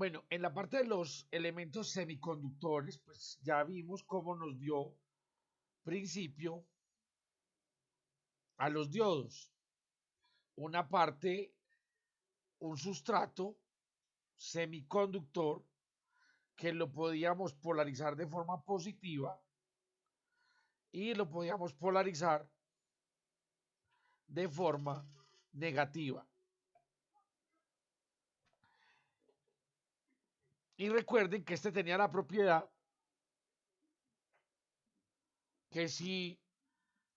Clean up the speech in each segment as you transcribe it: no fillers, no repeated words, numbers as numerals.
Bueno, en la parte de los elementos semiconductores, pues ya vimos cómo nos dio principio a los diodos. Una parte, un sustrato semiconductor que lo podíamos polarizar de forma positiva y lo podíamos polarizar de forma negativa. Y recuerden que este tenía la propiedad que si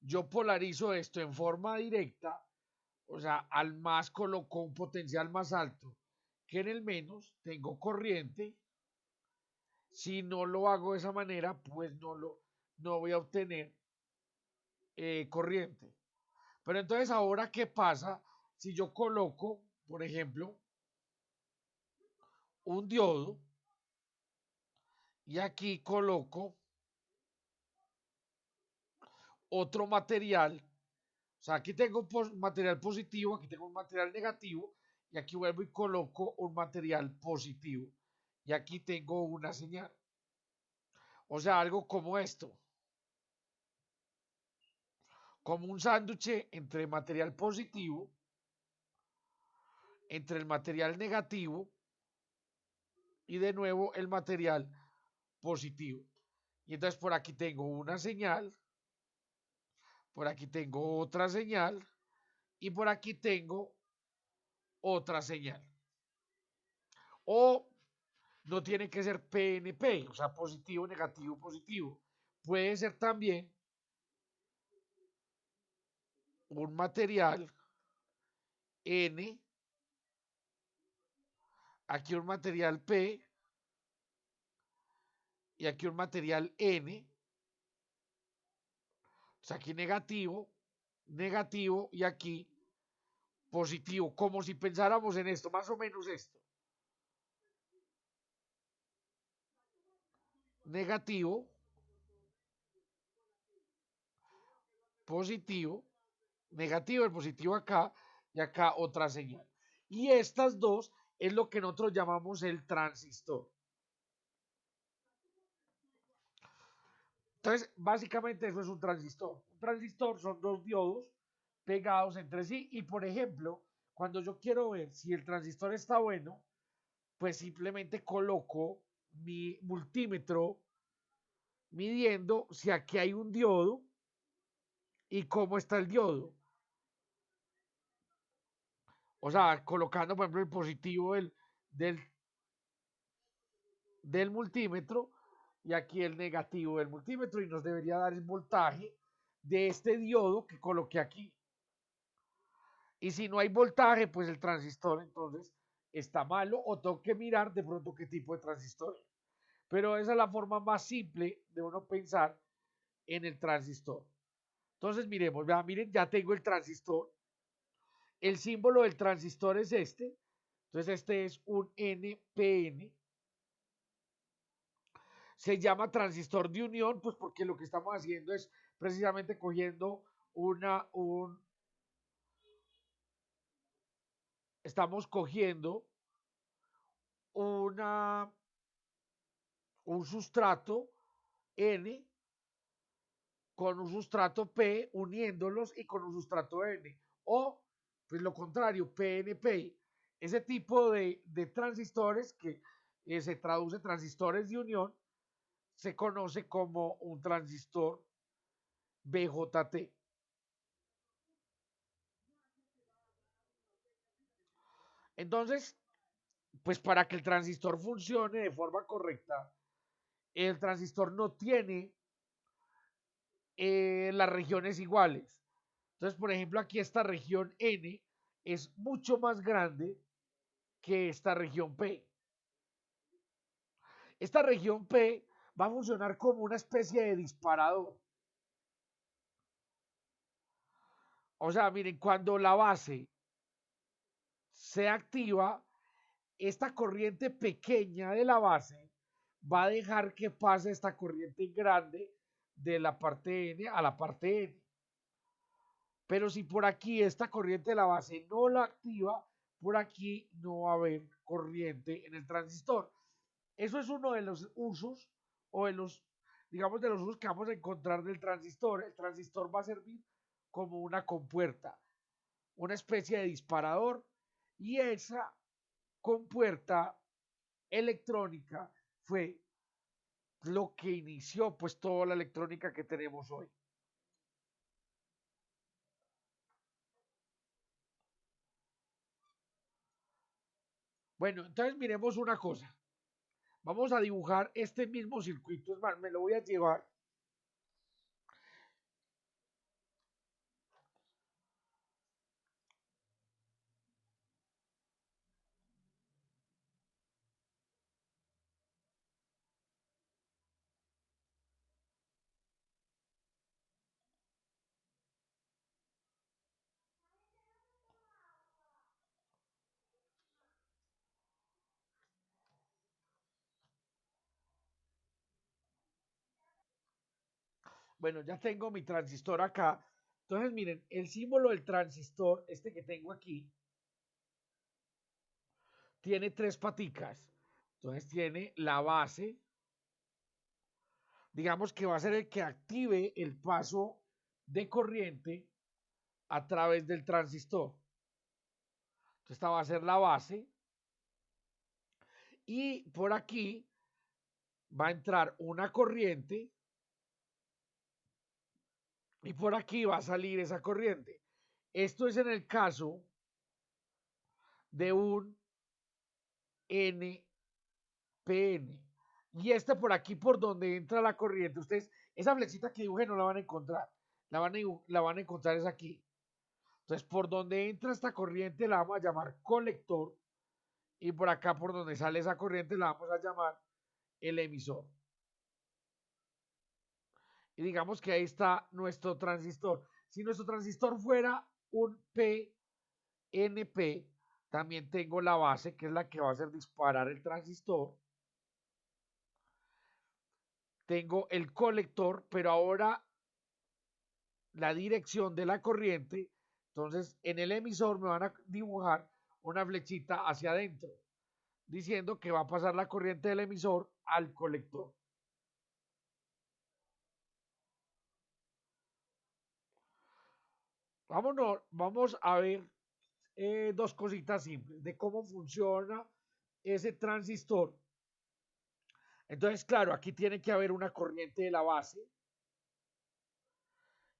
yo polarizo esto en forma directa, o sea, al más coloco un potencial más alto que en el menos, tengo corriente. Si no lo hago de esa manera, pues no voy a obtener corriente. Pero entonces ahora, ¿qué pasa si yo coloco, por ejemplo, un diodo y aquí coloco otro material? O sea, aquí tengo un material positivo, aquí tengo un material negativo y aquí vuelvo y coloco un material positivo. Y aquí tengo una señal. O sea, algo como esto. Como un sándwich entre material positivo, entre el material negativo y de nuevo el material positivo. Y entonces por aquí tengo una señal, por aquí tengo otra señal y por aquí tengo otra señal. O no tiene que ser PNP, o sea, positivo, negativo, positivo. Puede ser también un material N, aquí un material P y aquí un material N. O sea, aquí negativo, negativo y aquí positivo, como si pensáramos en esto, más o menos esto. Negativo, positivo, negativo, el positivo acá y acá otra señal. Y estas dos es lo que nosotros llamamos el transistor. Entonces, básicamente eso es un transistor. Un transistor son dos diodos pegados entre sí y, por ejemplo, cuando yo quiero ver si el transistor está bueno, pues simplemente coloco mi multímetro midiendo si aquí hay un diodo y cómo está el diodo. O sea, colocando, por ejemplo, el positivo del multímetro y aquí el negativo del multímetro y nos debería dar el voltaje de este diodo que coloqué aquí. Y si no hay voltaje, pues el transistor entonces está malo o tengo que mirar de pronto qué tipo de transistor. Pero esa es la forma más simple de uno pensar en el transistor. Entonces miremos, miren, ya tengo el transistor. El símbolo del transistor es este. Entonces este es un NPN. Se llama transistor de unión, pues porque lo que estamos haciendo es precisamente cogiendo estamos cogiendo una, un sustrato N con un sustrato P uniéndolos y con un sustrato N. O, pues lo contrario, PNP. Ese tipo de transistores que se traduce transistores de unión se conoce como un transistor BJT. Entonces, pues para que el transistor funcione de forma correcta, el transistor no tiene las regiones iguales. Entonces, por ejemplo, aquí esta región N es mucho más grande que esta región P. Esta región P va a funcionar como una especie de disparador. O sea, miren, cuando la base se activa, esta corriente pequeña de la base va a dejar que pase esta corriente grande de la parte N a la parte N. Pero si por aquí esta corriente de la base no la activa, por aquí no va a haber corriente en el transistor. Eso es uno de los usos o de los, digamos, de los usos que vamos a encontrar del transistor. El transistor va a servir como una compuerta, una especie de disparador, y esa compuerta electrónica fue lo que inició pues toda la electrónica que tenemos hoy. Bueno, entonces miremos una cosa. Vamos a dibujar este mismo circuito. Es más, me lo voy a llevar. Bueno, ya tengo mi transistor acá. Entonces, miren, el símbolo del transistor, este que tengo aquí, tiene tres paticas. Entonces tiene la base, digamos que va a ser el que active el paso de corriente a través del transistor. Entonces esta va a ser la base. Y por aquí va a entrar una corriente y por aquí va a salir esa corriente. Esto es en el caso de un NPN. Y este por aquí por donde entra la corriente, ustedes, esa flechita que dibujé no la van a encontrar. La van a encontrar es aquí. Entonces, por donde entra esta corriente la vamos a llamar colector. Y por acá, por donde sale esa corriente, la vamos a llamar el emisor. Y digamos que ahí está nuestro transistor. Si nuestro transistor fuera un PNP, también tengo la base, que es la que va a hacer disparar el transistor. Tengo el colector, pero ahora la dirección de la corriente. Entonces, en el emisor me van a dibujar una flechita hacia adentro, diciendo que va a pasar la corriente del emisor al colector. Vamos a ver dos cositas simples de cómo funciona ese transistor. Entonces, claro, aquí tiene que haber una corriente de la base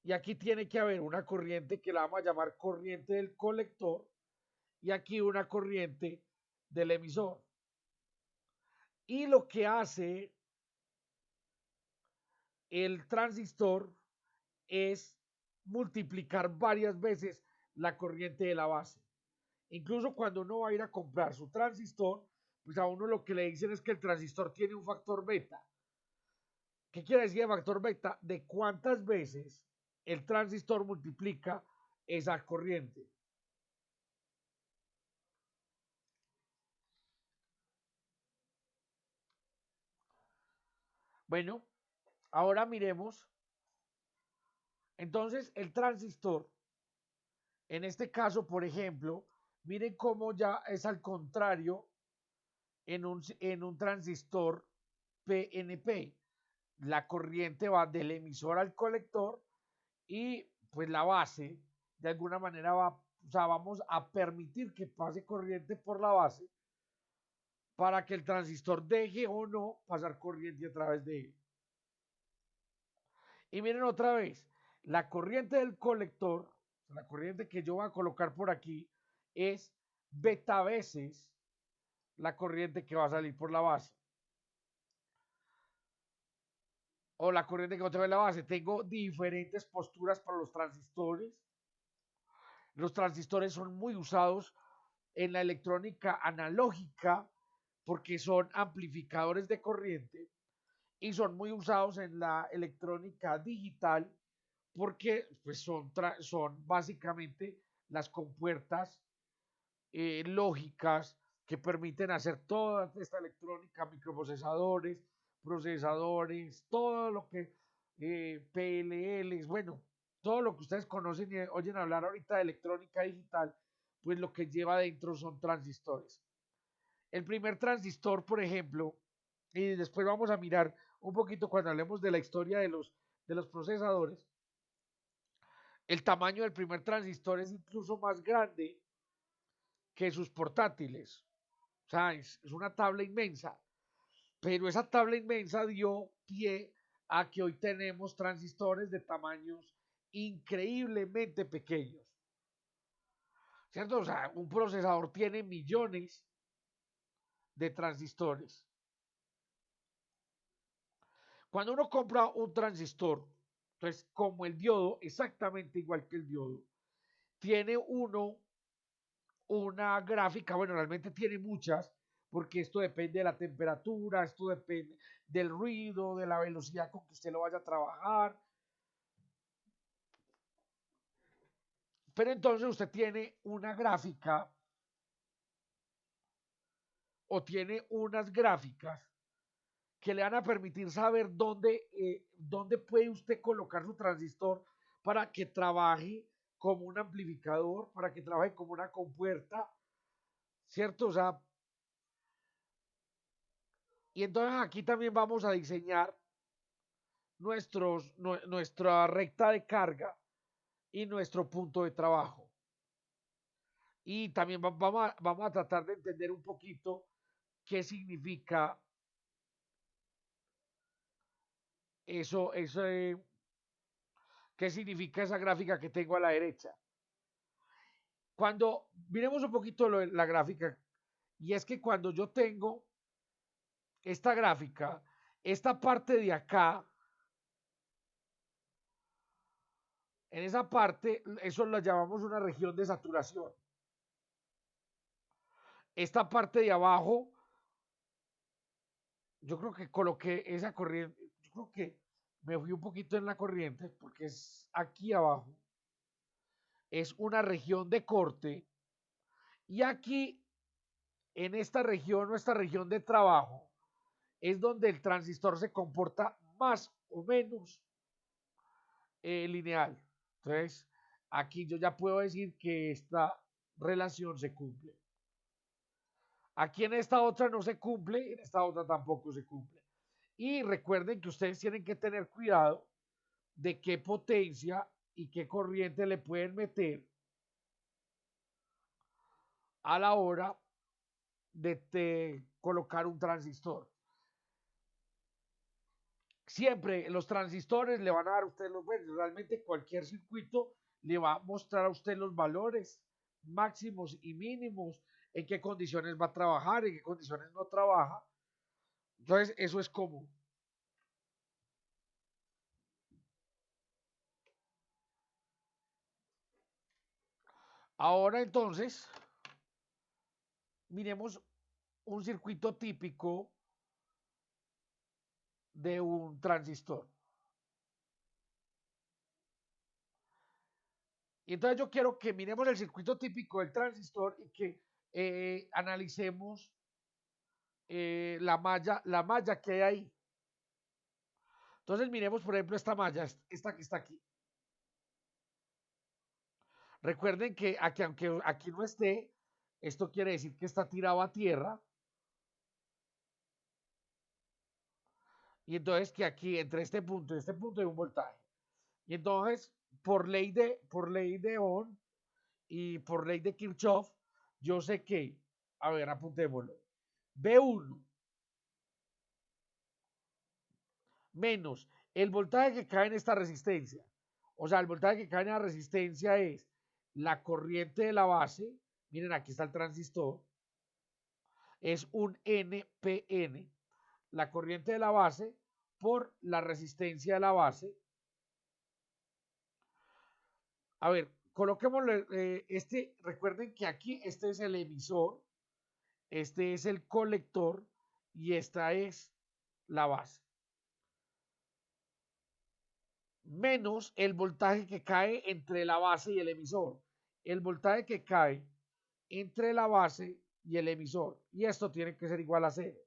y aquí tiene que haber una corriente que la vamos a llamar corriente del colector y aquí una corriente del emisor. Y lo que hace el transistor es multiplicar varias veces la corriente de la base. Incluso cuando uno va a ir a comprar su transistor, pues a uno lo que le dicen es que el transistor tiene un factor beta. ¿Qué quiere decir el factor beta? De cuántas veces el transistor multiplica esa corriente. Bueno, ahora miremos. Entonces, el transistor, en este caso, por ejemplo, miren cómo ya es al contrario en un transistor PNP. La corriente va del emisor al colector y pues la base de alguna manera va, o sea, vamos a permitir que pase corriente por la base para que el transistor deje o no pasar corriente a través de él. Y miren otra vez, la corriente del colector, la corriente que yo voy a colocar por aquí, es beta veces la corriente que va a salir por la base. O la corriente que va a la base. Tengo diferentes posturas para los transistores. Los transistores son muy usados en la electrónica analógica porque son amplificadores de corriente y son muy usados en la electrónica digital porque pues, son básicamente las compuertas lógicas que permiten hacer toda esta electrónica, microprocesadores, procesadores, todo lo que PLLs, bueno, todo lo que ustedes conocen y oyen hablar ahorita de electrónica digital, pues lo que lleva dentro son transistores. El primer transistor, por ejemplo, y después vamos a mirar un poquito cuando hablemos de la historia de los procesadores, el tamaño del primer transistor es incluso más grande que sus portátiles. O sea, es una tabla inmensa. Pero esa tabla inmensa dio pie a que hoy tenemos transistores de tamaños increíblemente pequeños. ¿Cierto? O sea, un procesador tiene millones de transistores. Cuando uno compra un transistor, entonces como el diodo, exactamente igual que el diodo, tiene uno una gráfica, bueno, realmente tiene muchas, porque esto depende de la temperatura, esto depende del ruido, de la velocidad con que usted lo vaya a trabajar. Pero entonces usted tiene una gráfica o tiene unas gráficas que le van a permitir saber dónde puede usted colocar su transistor para que trabaje como un amplificador, para que trabaje como una compuerta, ¿cierto? O sea, y entonces aquí también vamos a diseñar nuestra recta de carga y nuestro punto de trabajo. Y también vamos a tratar de entender un poquito qué significa eso, qué significa esa gráfica que tengo a la derecha. Cuando miremos un poquito la gráfica, y es que cuando yo tengo esta gráfica, esta parte de acá, en esa parte, eso la llamamos una región de saturación. Esta parte de abajo, yo creo que coloqué esa corriente, yo creo que me fui un poquito en la corriente, porque es aquí abajo, es una región de corte, y aquí, en esta región, nuestra región de trabajo, es donde el transistor se comporta más o menos lineal. Entonces, aquí yo ya puedo decir que esta relación se cumple. Aquí en esta otra no se cumple, en esta otra tampoco se cumple. Y recuerden que ustedes tienen que tener cuidado de qué potencia y qué corriente le pueden meter a la hora de colocar un transistor. Siempre los transistores le van a dar a usted los, bueno, realmente cualquier circuito le va a mostrar a usted los valores máximos y mínimos, en qué condiciones va a trabajar, en qué condiciones no trabaja. Entonces, eso es común. Ahora entonces, miremos un circuito típico de un transistor. Y entonces yo quiero que miremos el circuito típico del transistor y que analicemos la malla que hay ahí. Entonces miremos, por ejemplo, esta malla, esta que está aquí. Recuerden que aquí, aunque aquí no esté, esto quiere decir que está tirado a tierra. Y entonces que aquí, entre este punto y este punto, hay un voltaje. Y entonces, por ley de Ohm y por ley de Kirchhoff, yo sé que, a ver, apuntémoslo, B1 menos el voltaje que cae en esta resistencia. O sea, el voltaje que cae en la resistencia es la corriente de la base. Miren, aquí está el transistor. Es un NPN, la corriente de la base por la resistencia de la base. A ver, coloquémosle recuerden que aquí este es el emisor, este es el colector y esta es la base. Menos el voltaje que cae entre la base y el emisor. El voltaje que cae entre la base y el emisor. Y esto tiene que ser igual a 0.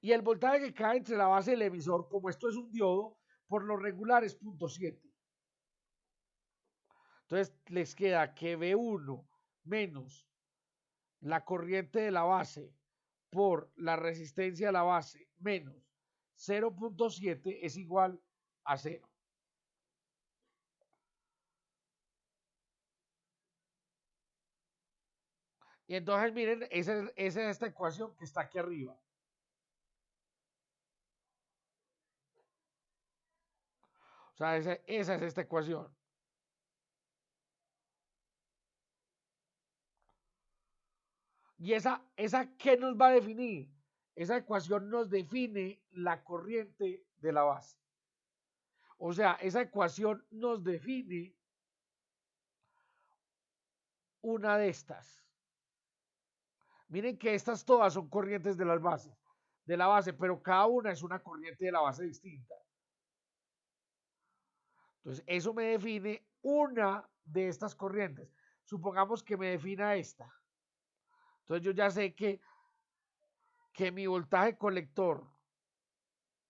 Y el voltaje que cae entre la base y el emisor, como esto es un diodo, por lo regular es 0.7. Entonces les queda que V1 menos la corriente de la base por la resistencia de la base menos 0.7 es igual a 0. Y entonces miren, esa es esta ecuación que está aquí arriba. O sea, esa es esta ecuación. ¿Y esa qué nos va a definir? Esa ecuación nos define la corriente de la base. O sea, esa ecuación nos define una de estas. Miren que estas todas son corrientes de las bases, de la base, pero cada una es una corriente de la base distinta. Entonces, eso me define una de estas corrientes. Supongamos que me defina esta. Entonces, yo ya sé que mi voltaje colector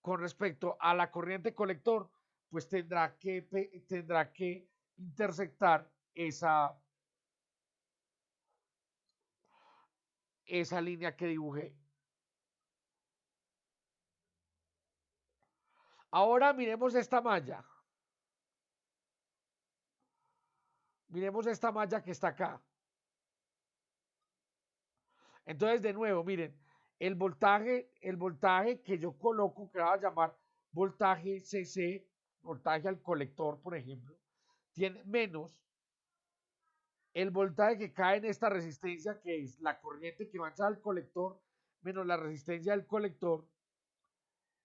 con respecto a la corriente colector, pues tendrá que intersectar esa línea que dibujé. Ahora miremos esta malla. Miremos esta malla que está acá. Entonces, de nuevo, miren, el voltaje que yo coloco, que va a llamar voltaje CC, voltaje al colector, por ejemplo, tiene menos el voltaje que cae en esta resistencia, que es la corriente que avanza al colector, menos la resistencia del colector,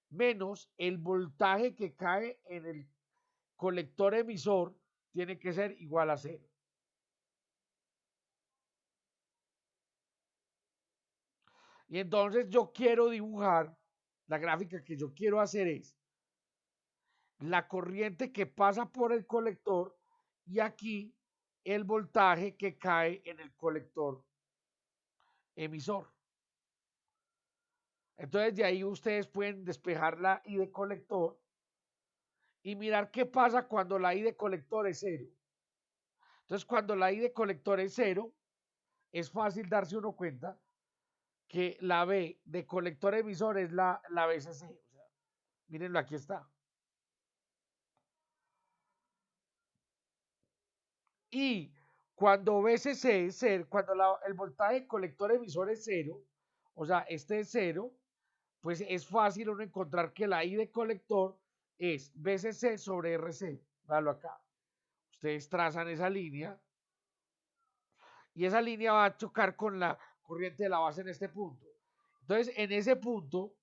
menos el voltaje que cae en el colector emisor, tiene que ser igual a cero. Y entonces yo quiero dibujar, la gráfica que yo quiero hacer es la corriente que pasa por el colector y aquí el voltaje que cae en el colector emisor. Entonces de ahí ustedes pueden despejar la I de colector y mirar qué pasa cuando la I de colector es cero. Entonces cuando la I de colector es cero, es fácil darse uno cuenta que la B de colector emisor es la BCC. O sea, mírenlo, aquí está. Y cuando BCC es cero, cuando el voltaje colector emisor es cero, o sea, este es cero, pues es fácil uno encontrar que la I de colector es BCC sobre RC. Véalo acá. Ustedes trazan esa línea y esa línea va a chocar con la corriente de la base en este punto. Entonces, en ese punto,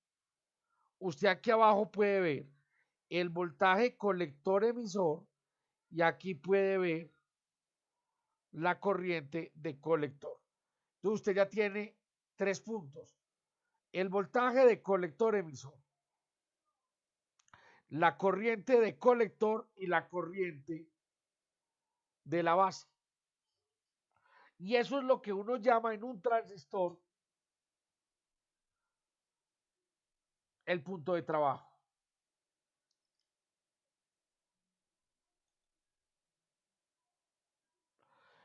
usted aquí abajo puede ver el voltaje colector emisor y aquí puede ver la corriente de colector. Entonces usted ya tiene 3 puntos. El voltaje de colector emisor, la corriente de colector y la corriente de la base. Y eso es lo que uno llama en un transistor el punto de trabajo.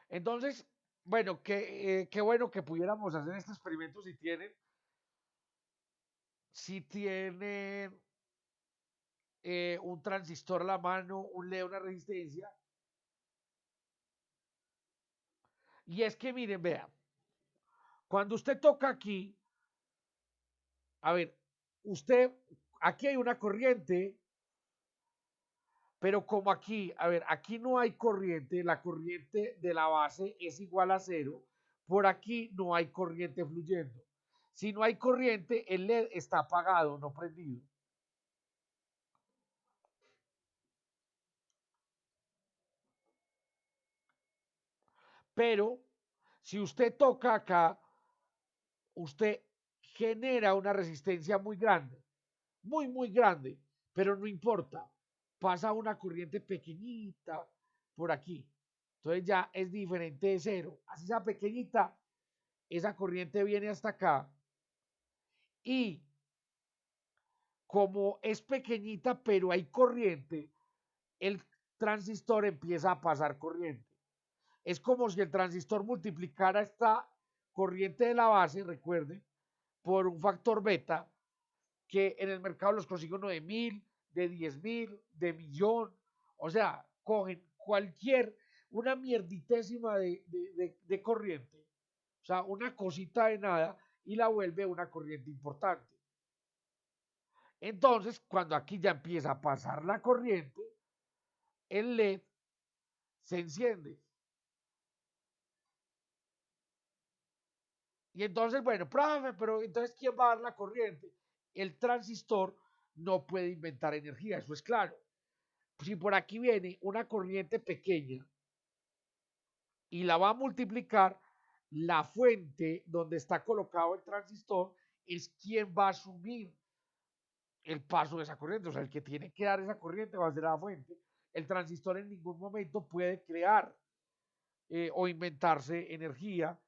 Entonces, bueno, qué bueno que pudiéramos hacer este experimento si tienen un transistor a la mano, un LED, una resistencia. Y es que miren, vean, cuando usted toca aquí, a ver, aquí hay una corriente, pero como aquí, a ver, aquí no hay corriente, la corriente de la base es igual a cero, por aquí no hay corriente fluyendo. Si no hay corriente, el LED está apagado, no prendido. Pero si usted toca acá, usted genera una resistencia muy grande, muy grande, pero no importa, pasa una corriente pequeñita por aquí. Entonces ya es diferente de cero. Así sea pequeñita, esa corriente viene hasta acá y como es pequeñita pero hay corriente, el transistor empieza a pasar corriente. es como si el transistor multiplicara esta corriente de la base, recuerden, por un factor beta, que en el mercado los consigue uno de 1000, de 10.000, de millón. O sea, cogen una mierditésima de corriente, o sea, una cosita de nada, y la vuelve una corriente importante. Entonces, cuando aquí ya empieza a pasar la corriente, el LED se enciende. Y entonces, bueno, profe, pero entonces, ¿quién va a dar la corriente? El transistor no puede inventar energía, eso es claro. Si por aquí viene una corriente pequeña y la va a multiplicar, la fuente donde está colocado el transistor es quien va a asumir el paso de esa corriente. O sea, el que tiene que dar esa corriente va a ser la fuente. El transistor en ningún momento puede crear o inventarse energía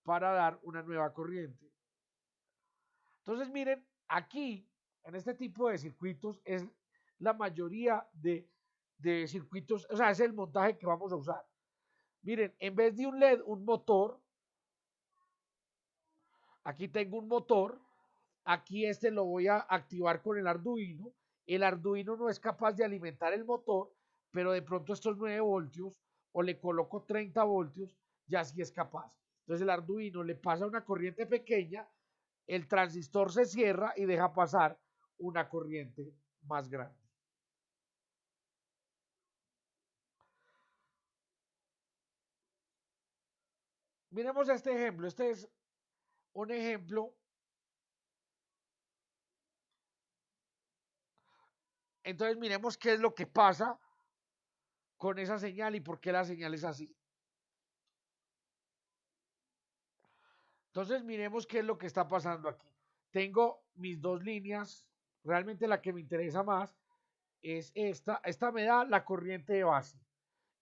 para dar una nueva corriente. Entonces, miren, aquí, en este tipo de circuitos, es la mayoría de circuitos, o sea, es el montaje que vamos a usar. Miren, en vez de un LED, un motor, aquí tengo un motor, aquí este lo voy a activar con el Arduino. El Arduino no es capaz de alimentar el motor, pero de pronto estos 9 voltios o le coloco 30 voltios, ya sí es capaz. Entonces el Arduino le pasa una corriente pequeña, el transistor se cierra y deja pasar una corriente más grande. Miremos este ejemplo. Este es un ejemplo. Entonces miremos qué es lo que pasa con esa señal y por qué la señal es así. Entonces miremos qué es lo que está pasando aquí. Tengo mis dos líneas. Realmente la que me interesa más es esta. Esta me da la corriente de base.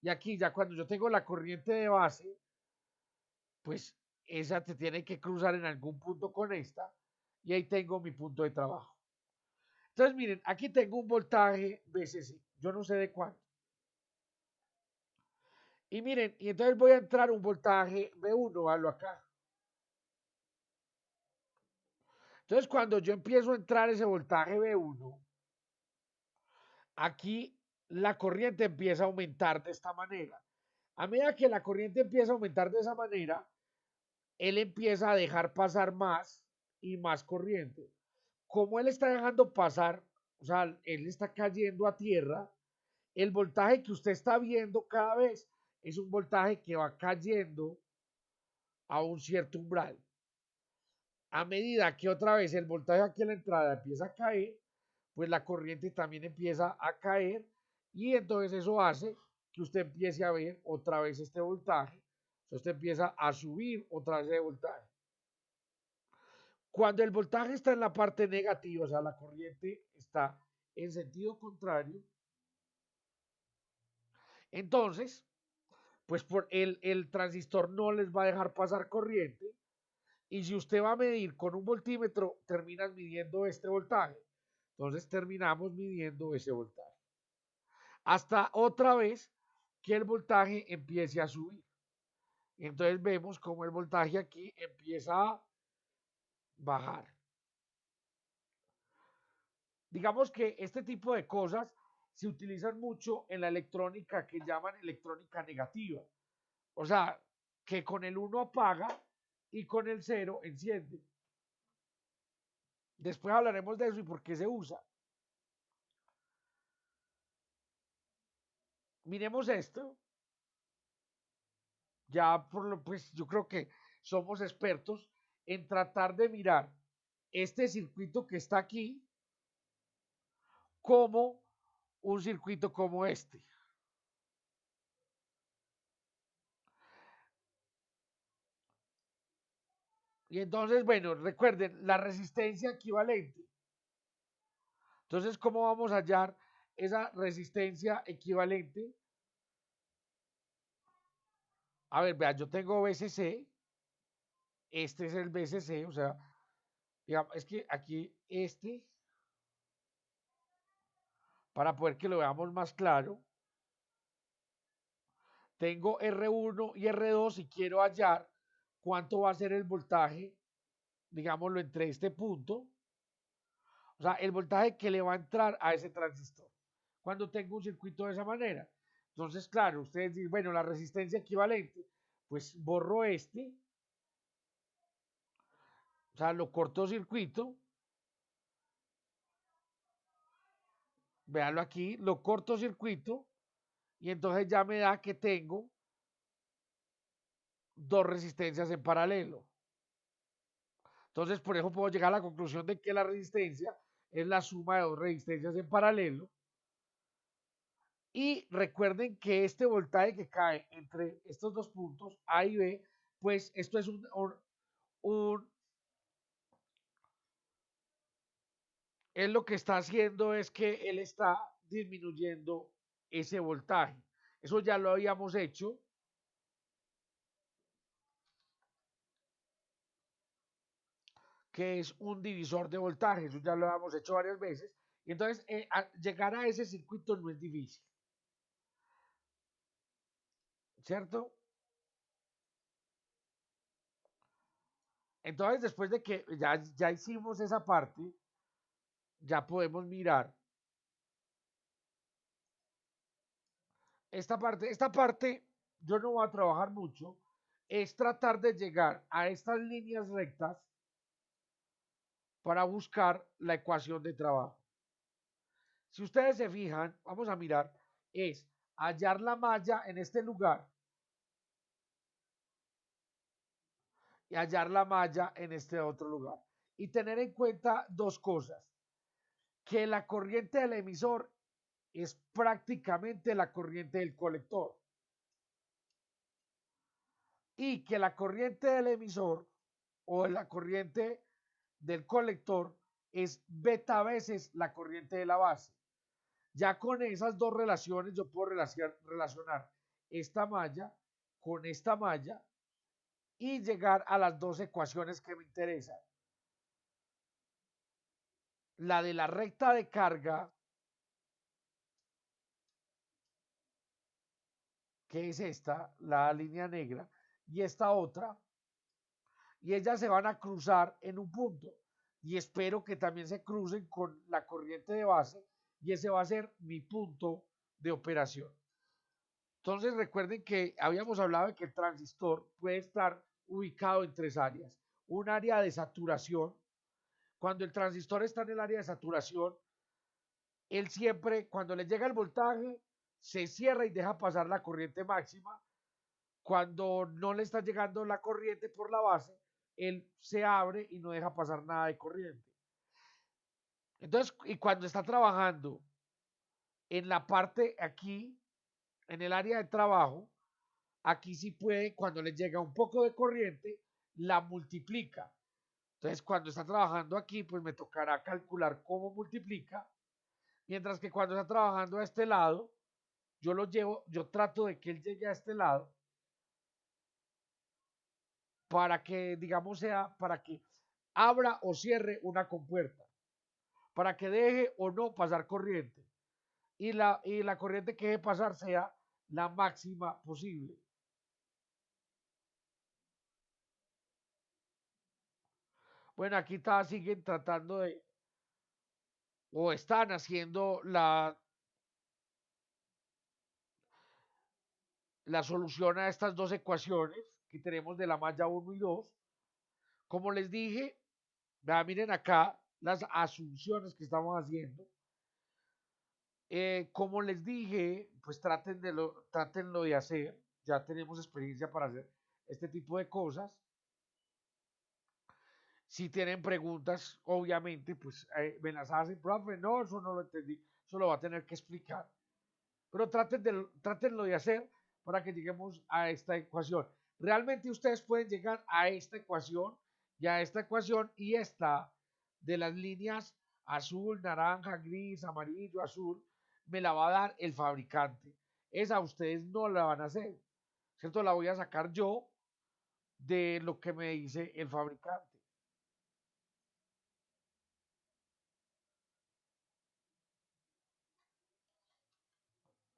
Y aquí ya cuando yo tengo la corriente de base, pues esa te tiene que cruzar en algún punto con esta. Y ahí tengo mi punto de trabajo. Entonces miren, aquí tengo un voltaje VCC. Yo no sé de cuánto. Y miren, y entonces voy a entrar un voltaje V1, hazlo acá. Entonces cuando yo empiezo a entrar ese voltaje V1, aquí la corriente empieza a aumentar de esta manera. A medida que la corriente empieza a aumentar de esa manera, él empieza a dejar pasar más y más corriente. Como él está dejando pasar, o sea, él está cayendo a tierra, el voltaje que usted está viendo cada vez es un voltaje que va cayendo a un cierto umbral. A medida que otra vez el voltaje aquí en la entrada empieza a caer, pues la corriente también empieza a caer y entonces eso hace que usted empiece a ver otra vez este voltaje. Entonces usted empieza a subir otra vez el voltaje. Cuando el voltaje está en la parte negativa, o sea, la corriente está en sentido contrario, entonces, pues por el transistor no les va a dejar pasar corriente. Y si usted va a medir con un voltímetro, terminas midiendo este voltaje. Entonces terminamos midiendo ese voltaje. Hasta otra vez que el voltaje empiece a subir. Entonces vemos como el voltaje aquí empieza a bajar. Digamos que este tipo de cosas se utilizan mucho en la electrónica que llaman electrónica negativa. O sea, que con el 1 apaga y con el 0 enciende. Después hablaremos de eso y por qué se usa. Miremos esto. Ya por lo pues yo creo que somos expertos en tratar de mirar este circuito que está aquí como un circuito como este. Y entonces, bueno, recuerden la resistencia equivalente. Entonces, ¿cómo vamos a hallar esa resistencia equivalente? A ver, vean, yo tengo VCC, este es el VCC, o sea, digamos, es que aquí este, para poder que lo veamos más claro, tengo R1 y R2 y quiero hallar cuánto va a ser el voltaje, digámoslo, entre este punto, o sea, el voltaje que le va a entrar a ese transistor cuando tengo un circuito de esa manera. Entonces, claro, ustedes dicen, bueno, la resistencia equivalente, pues borro este, o sea, lo cortocircuito, véanlo aquí, lo cortocircuito, y entonces ya me da que tengo dos resistencias en paralelo. Entonces, por eso puedo llegar a la conclusión de que la resistencia es la suma de dos resistencias en paralelo. Y recuerden que este voltaje que cae entre estos dos puntos, A y B, pues esto es él lo que está haciendo es que él está disminuyendo ese voltaje. Eso ya lo habíamos hecho. Que es un divisor de voltaje. Eso ya lo habíamos hecho varias veces. Y entonces, llegar a ese circuito no es difícil. ¿Cierto? Entonces, después de que ya hicimos esa parte, ya podemos mirar esta parte yo no voy a trabajar mucho, es tratar de llegar a estas líneas rectas para buscar la ecuación de trabajo. Si ustedes se fijan, vamos a mirar, es hallar la malla en este lugar y hallar la malla en este otro lugar. Y tener en cuenta dos cosas, que la corriente del emisor es prácticamente la corriente del colector y que la corriente del emisor o la corriente del colector es beta veces la corriente de la base. Ya con esas dos relaciones yo puedo relacionar esta malla con esta malla y llegar a las dos ecuaciones que me interesan. La de la recta de carga, que es esta, la línea negra, y esta otra, y ellas se van a cruzar en un punto. Y espero que también se crucen con la corriente de base, y ese va a ser mi punto de operación. Entonces recuerden que habíamos hablado de que el transistor puede estar ubicado en tres áreas. Un área de saturación. Cuando el transistor está en el área de saturación, él siempre, cuando le llega el voltaje, se cierra y deja pasar la corriente máxima. Cuando no le está llegando la corriente por la base, él se abre y no deja pasar nada de corriente. Entonces, y cuando está trabajando en la parte aquí, en el área de trabajo, aquí sí puede, cuando le llega un poco de corriente, la multiplica. Entonces, cuando está trabajando aquí, pues me tocará calcular cómo multiplica. Mientras que cuando está trabajando a este lado, yo lo llevo, yo trato de que él llegue a este lado para que, digamos, sea, para que abra o cierre una compuerta, para que deje o no pasar corriente. Y la corriente que deje pasar sea la máxima posible. Bueno, aquí está, siguen tratando de, o están haciendo la solución a estas dos ecuaciones que tenemos de la malla 1 y 2. Como les dije, miren acá las asunciones que estamos haciendo. Como les dije, pues trátenlo de hacer. Ya tenemos experiencia para hacer este tipo de cosas. Si tienen preguntas, obviamente, pues me las hacen, profe, no, eso no lo entendí, eso lo va a tener que explicar. Pero trátenlo de hacer para que lleguemos a esta ecuación. Realmente ustedes pueden llegar a esta ecuación y a esta ecuación y esta de las líneas azul, naranja, gris, amarillo, azul, me la va a dar el fabricante. Esa ustedes no la van a hacer, ¿cierto? La voy a sacar yo de lo que me dice el fabricante.